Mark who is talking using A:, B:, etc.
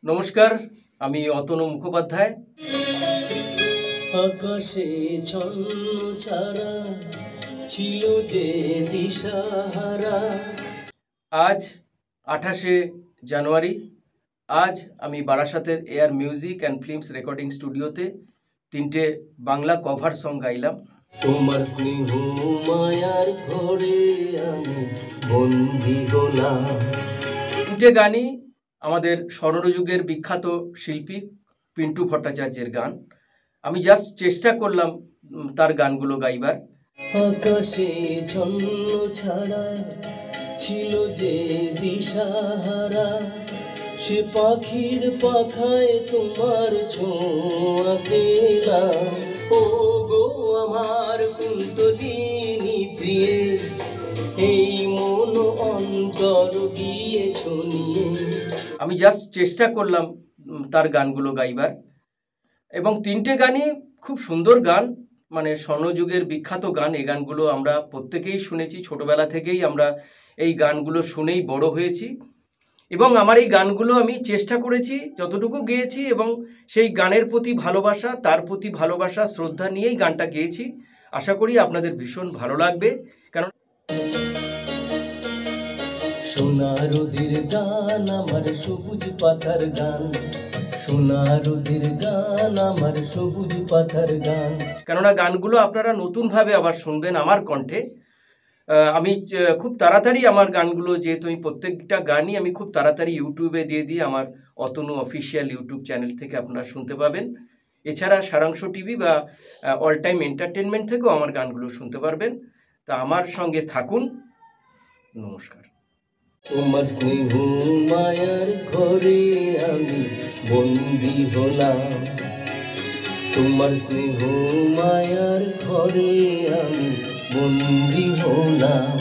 A: নমস্কার, আমি অতনু মুখোপাধ্যায়।
B: আকাশে ছন্ন ছাড়া ছিল যে দিশাহারা।
A: আজ 28শে জানুয়ারি। আজ আমি বারাসাতের air music and films recording স্টুডিওতে 3টে বাংলা কভার সং গাইলাম।
B: তোমার স্নেহ মায়ার ঘরে আমি বন্দি হলাম।
A: 3টে গানই আমাদের স্বর্ণযুগের বিখ্যাত শিল্পী পিন্টু ভট্টাচার্যের গান। আমি জাস্ট চেষ্টা করলাম তার গানগুলো গাইবার।
B: আকাশে ছন্ন ছাড়া ছিল যে দিশাহারা, সে পাখির পাখায় তোমার ছোঁয়া পেলাম। ও গো আমার কুন্তলিনী প্রিয়ে, এই মন অন্তর গিয়েছ নিয়ে।
A: আমি জাস্ট চেষ্টা করলাম তার গানগুলো গাইবার, এবং 3টে গানই খুব সুন্দর গান, মানে স্বর্ণযুগের বিখ্যাত গান। এই গানগুলো আমরা প্রত্যেকেই শুনেছি, ছোটবেলা থেকেই আমরা এই গানগুলো শুনেই বড় হয়েছি। এবং আমার এই গানগুলো আমি চেষ্টা করেছি যতটুকু গেয়েছি, এবং সেই গানের প্রতি ভালোবাসা, তার প্রতি ভালোবাসা, শ্রদ্ধা নিয়েই গানটা গেয়েছি। আশা করি আপনাদের ভীষণ ভালো লাগবে। কারণ
B: সোনা রোদের গান আমার সবুজ পাতার গান, সোনা রোদের গান আমার সবুজ পাতার গান।
A: কেননা গানগুলো আপনারা নতুনভাবে আবার শুনবেন আমার কণ্ঠে। আমি খুব তাড়াতাড়ি আমার গানগুলো, যেহেতু আমি প্রত্যেকটা গানই আমি খুব তাড়াতাড়ি ইউটিউবে দিয়ে দিই, আমার অতনু অফিসিয়াল ইউটিউব চ্যানেল থেকে আপনারা শুনতে পাবেন। এছাড়া সারাংশ টিভি বা অল টাইম এন্টারটেনমেন্ট থেকেও আমার গানগুলো শুনতে পারবেন। তা আমার সঙ্গে থাকুন। নমস্কার।
B: তোমার স্নেহ মায়ার ঘরে আমি বন্দি হলাম, তোমার স্নেহ মায়ার ঘরে আমি বন্দি হলাম।